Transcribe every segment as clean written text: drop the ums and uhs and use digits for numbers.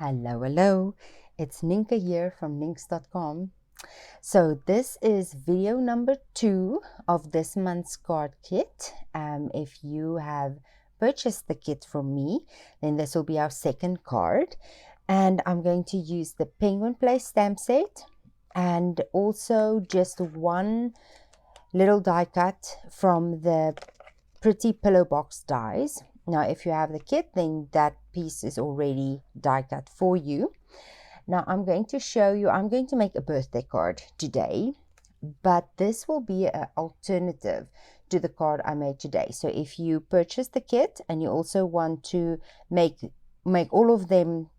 Hello, it's Nienke here from Nienks.com. So this is video number 2 of this month's card kit. If you have purchased the kit from me, then this will be our second card. And I'm going to use the Penguin Play stamp set and also just one little die cut from the Pretty Pillow Box dies. Now, if you have the kit, then that piece is already die cut for you. Now, I'm going to show you, I'm going to make a birthday card today, but this will be an alternative to the card I made today. So if you purchase the kit and you also want to make all of them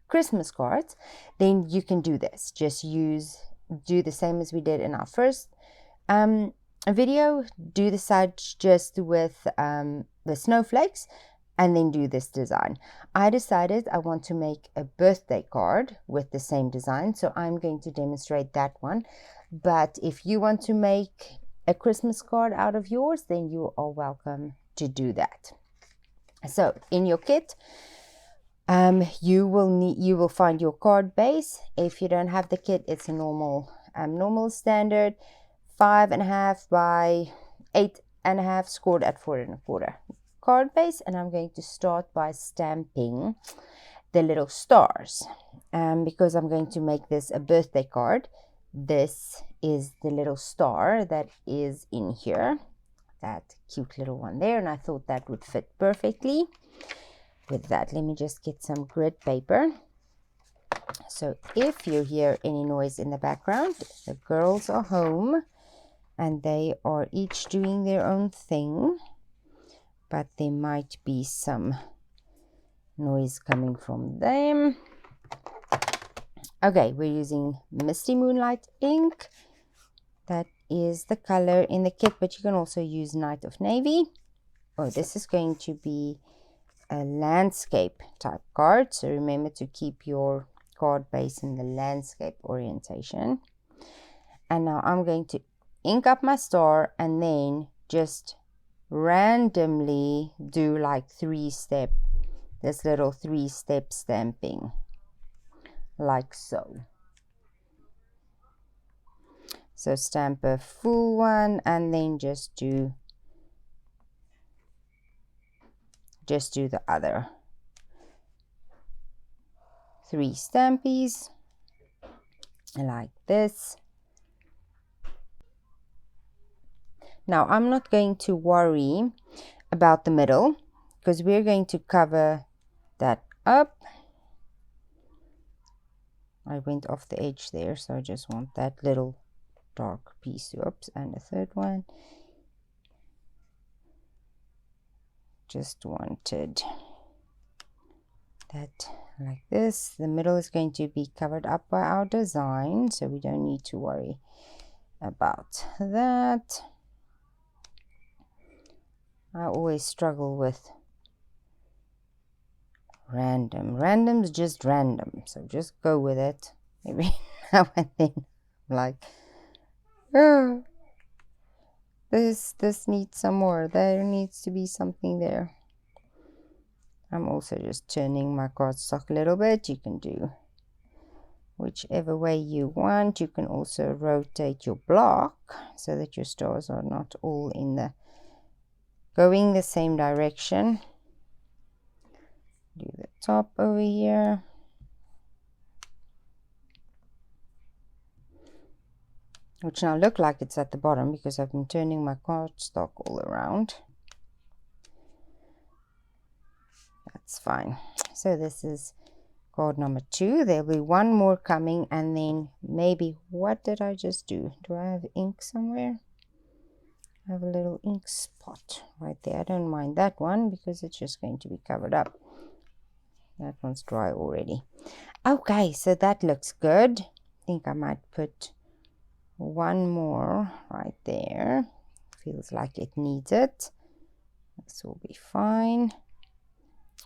Christmas cards, then you can do this. Just do the same as we did in our first video, do the side just with the snowflakes, and then do this design. I decided I want to make a birthday card with the same design, so I'm going to demonstrate that one. But if you want to make a Christmas card out of yours, then you are welcome to do that. So in your kit, you will find your card base. If you don't have the kit, it's a normal standard 5.5 by 8.5, scored at 4.25 card base. And I'm going to start by stamping the little stars because I'm going to make this a birthday card. This is the little star that is in here, that cute little one there, and I thought that would fit perfectly with that. Let me just get some grid paper. So if you hear any noise in the background, the girls are home and they are each doing their own thing, but there might be some noise coming from them. Okay, we're using Misty Moonlight ink. That is the color in the kit, but you can also use Night of Navy. Oh, this is going to be a landscape type card, so remember to keep your card base in the landscape orientation. And now I'm going to ink up my star and then just randomly do like this little 3-step stamping, like so. So stamp a full one and then just do the other 3 stampies like this. Now I'm not going to worry about the middle because we're going to cover that up. I went off the edge there, so I just want that little dark piece. Oops, and a third one. Just wanted that like this. The middle is going to be covered up by our design, so we don't need to worry about that. I always struggle with random's just random, so just go with it. Maybe now and then like, oh, this needs some more, there needs to be something there. I'm also just turning my cardstock a little bit. You can do whichever way you want. You can also rotate your block so that your stars are not all going the same direction. Do the top over here. Which now look like it's at the bottom because I've been turning my cardstock all around. That's fine. So this is card number 2. There'll be one more coming, and then maybe, what did I just do? Do I have ink somewhere? I have a little ink spot right there. I don't mind that one because it's just going to be covered up. That one's dry already. Okay, so that looks good. I think I might put one more right there. Feels like it needs it. This will be fine.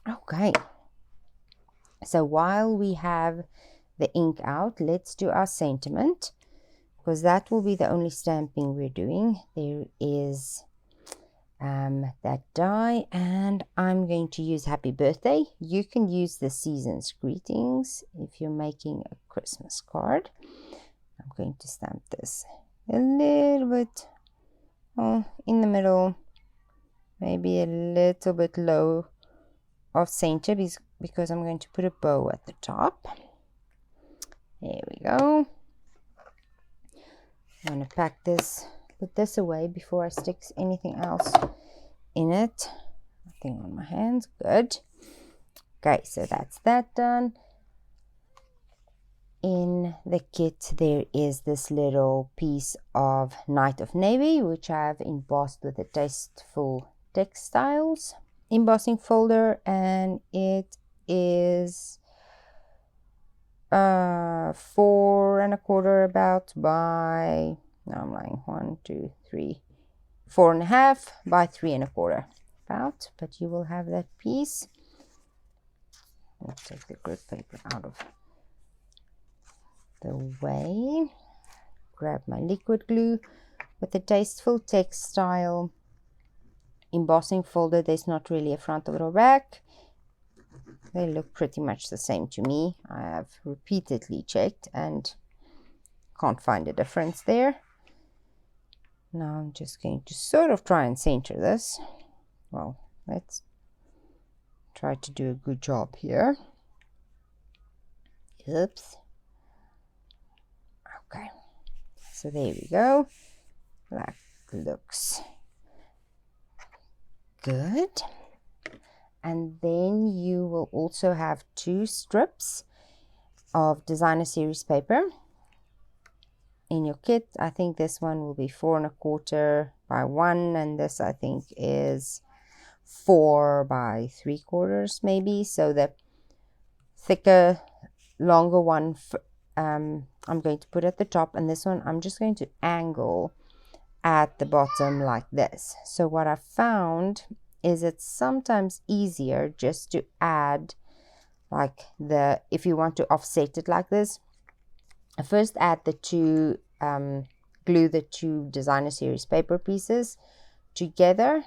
Okay, so while we have the ink out, let's do our sentiment, because that will be the only stamping we're doing. There is that die, and I'm going to use happy birthday. You can use the season's greetings if you're making a Christmas card. I'm going to stamp this a little bit in the middle, maybe a little bit low of center, because I'm going to put a bow at the top. There we go. I'm going to pack this, put this away before I stick anything else in it. Nothing on my hands. Good. Okay, so that's that done. In the kit there is this little piece of Night of Navy, which I've embossed with the Tasteful Textiles embossing folder, and it is 4¼ about by, now I'm lying, 1, 2, 3, 4.5 by 3¼ about, but you will have that piece. Let's take the grid paper out of the way. Grab my liquid glue. With the Tasteful Textile embossing folder, there's not really a front or a back. They look pretty much the same to me. I have repeatedly checked and can't find a difference there. Now I'm just going to sort of try and center this. Well, let's try to do a good job here. Oops. Okay, so there we go. That looks good. And then you will also have 2 strips of designer series paper in your kit. I think this one will be 4¼ by 1, and this I think is 4 by 3/4 maybe. So the thicker, longer one I'm going to put at the top, and this one I'm just going to angle at the bottom like this. So what I found is it's sometimes easier just to add, like, if you want to offset it like this, first add the 2 glue the 2 designer series paper pieces together,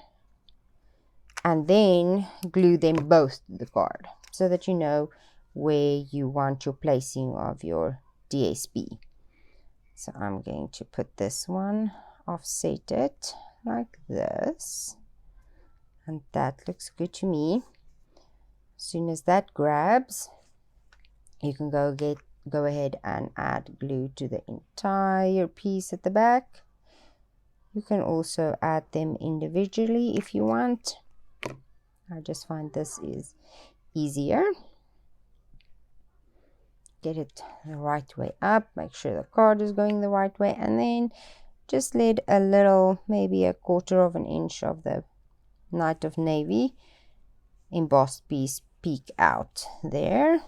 and then glue them both to the card so that you know where you want your placing of your DSP. So I'm going to put this one, offset it like this, and that looks good to me. As soon as that grabs, you can go ahead and add glue to the entire piece at the back. You can also add them individually if you want. I just find this is easier. Get it the right way up, make sure the card is going the right way, and then just let a little, maybe 1/4 inch of the Night of Navy embossed piece peek out there,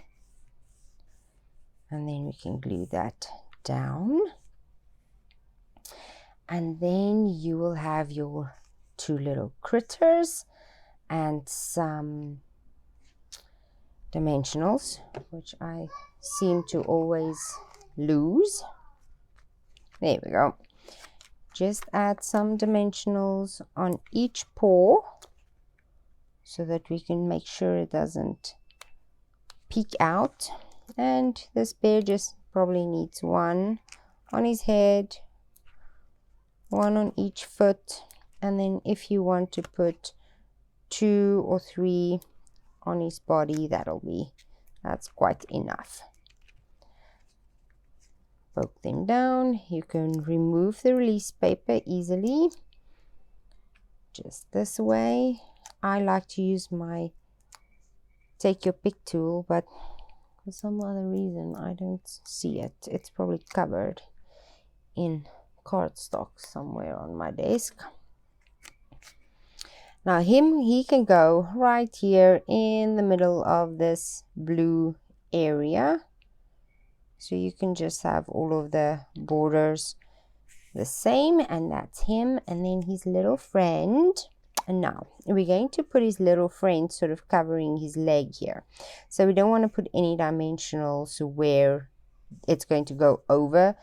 and then we can glue that down. And then you will have your 2 little critters and some dimensionals, which I seem to always lose. There we go. Just add some dimensionals on each paw so that we can make sure it doesn't peek out. And this bear just probably needs 1 on his head, 1 on each foot, and then if you want to put 2 or 3 on his body, that's quite enough. Poke them down. You can remove the release paper easily, just this way. I like to use my take your pick tool, but for some other reason I don't see it. It's probably covered in cardstock somewhere on my desk. Now he can go right here in the middle of this blue area. So you can just have all of the borders the same, and that's him. And then his little friend. And now we're going to put his little friend sort of covering his leg here. So we don't want to put any dimensionals where it's going to go over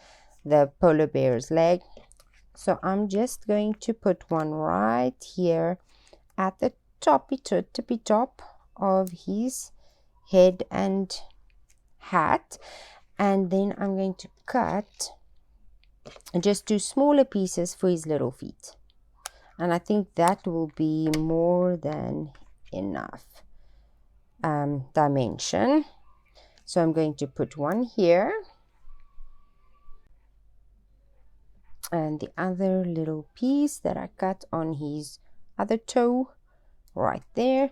the polar bear's leg. So I'm just going to put one right here at the tippy top of his head and hat, and then I'm going to cut and just do smaller pieces for his little feet, and I think that will be more than enough dimension. So I'm going to put one here and the other little piece that I cut on his other toe right there.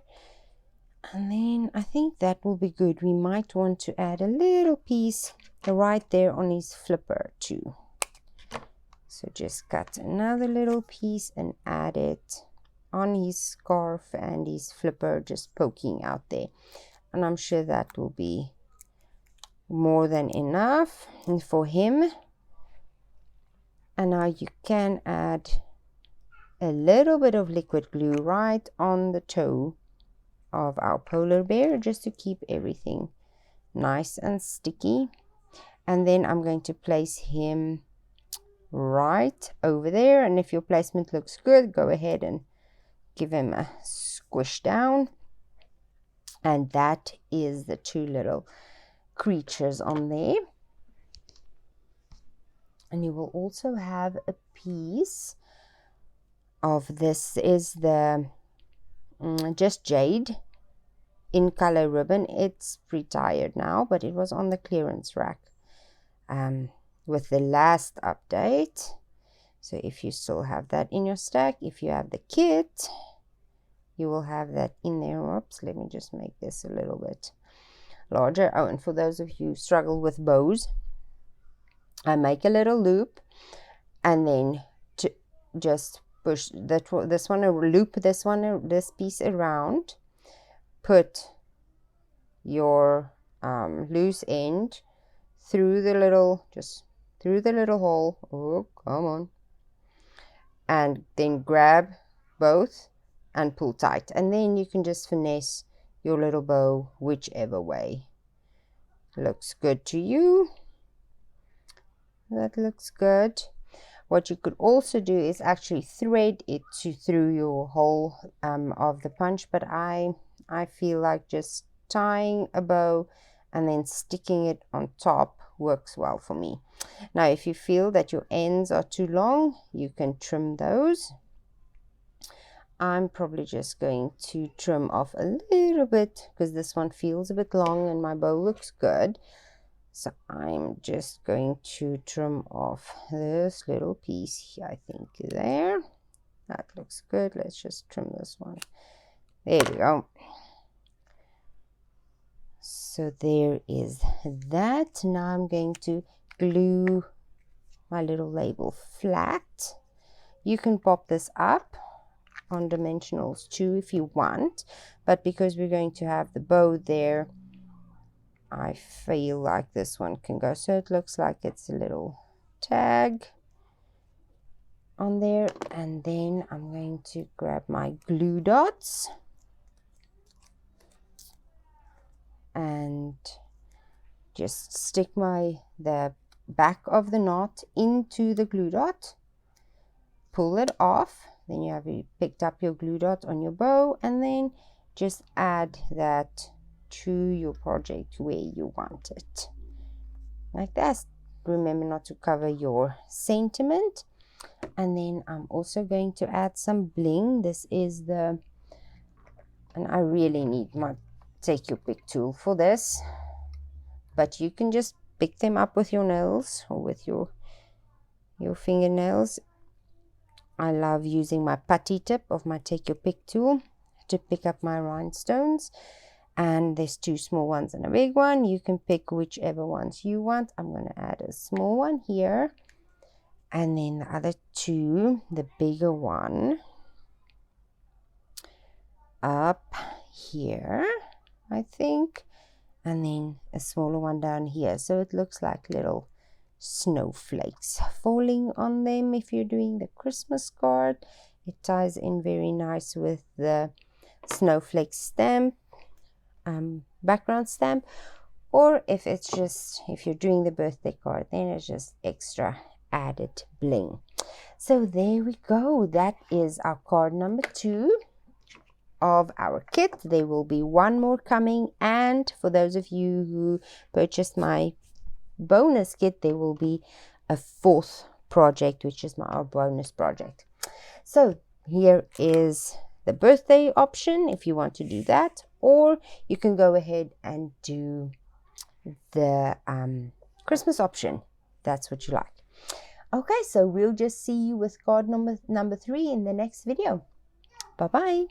And then I think that will be good. We might want to add a little piece right there on his flipper too. So just cut another little piece and add it on his scarf and his flipper just poking out there. And I'm sure that will be more than enough for him. And now you can add a little bit of liquid glue right on the toe of our polar bear just to keep everything nice and sticky. And then I'm going to place him right over there, and if your placement looks good, go ahead and give him a squish down. And that is the two little creatures on there. And you will also have a piece of this is the just jade in color ribbon. It's retired now, but it was on the clearance rack with the last update. So if you still have that in your stack, if you have the kit, you will have that in there. Oops, let me just make this a little bit larger. Oh, and for those of you who struggle with bows, I make a little loop and then to just push this one, loop this piece around, put your loose end through the little hole. Oh, come on. And then grab both and pull tight, and then you can just finesse your little bow whichever way looks good to you. That looks good. What you could also do is actually thread it through your hole of the punch, but I feel like just tying a bow and then sticking it on top works well for me. Now if you feel that your ends are too long, you can trim those. I'm probably just going to trim off a little bit because this one feels a bit long and my bow looks good. So I'm just going to trim off this little piece here, I think there. That looks good. Let's just trim this one. There we go. So there is that. Now I'm going to glue my little label flat. You can pop this up on dimensionals too if you want, but because we're going to have the bow there, I feel like this one can go. So it looks like it's a little tag on there. And then I'm going to grab my glue dots and just stick the back of the knot into the glue dot, pull it off. Then you have picked up your glue dot on your bow, and then just add that to your project where you want it, like that. Remember not to cover your sentiment. And then I'm also going to add some bling. This is and I really need my take your pick tool for this, but you can just pick them up with your nails or with your fingernails. I love using my putty tip of my take your pick tool to pick up my rhinestones. And there's two small ones and a big one. You can pick whichever ones you want. I'm going to add a small one here. And then the other two, the bigger one, up here, I think. And then a smaller one down here. So it looks like little snowflakes falling on them. If you're doing the Christmas card, it ties in very nice with the snowflake stamp. Background stamp, or if you're doing the birthday card, then it's just extra added bling. So there we go. That is our card number 2 of our kit. There will be one more coming, and for those of you who purchased my bonus kit, there will be a 4th project, which is our bonus project. So here is the birthday option if you want to do that, or you can go ahead and do the Christmas option. That's what you like. Okay, so we'll just see you with card number 3 in the next video. Bye bye.